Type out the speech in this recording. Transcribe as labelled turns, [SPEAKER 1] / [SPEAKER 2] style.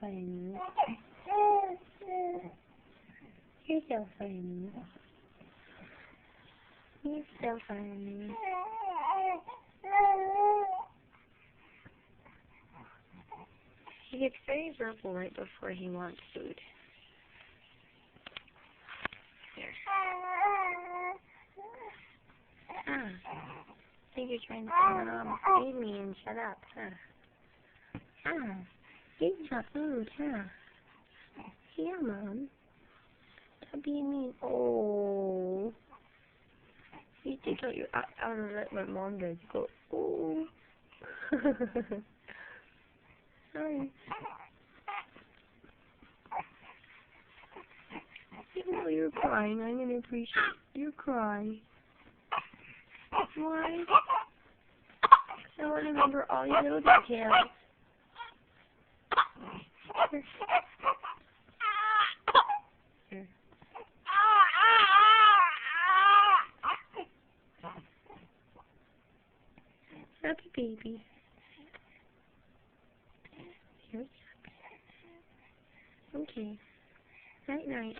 [SPEAKER 1] funny. You're so funny. You're so funny. He gets very verbal right before he wants food. There. Ah. I think you're trying to feed me and shut up, huh? Ah. Eat your food, huh? Yeah, Mom. Stop being mean. Oh. You take out your outer lip like Mom does. Go, oh. Sorry. Even though you're crying, I'm gonna appreciate your cry. Why? I want to remember all your little details. Here. Happy baby. Here's happy. Okay. Night night.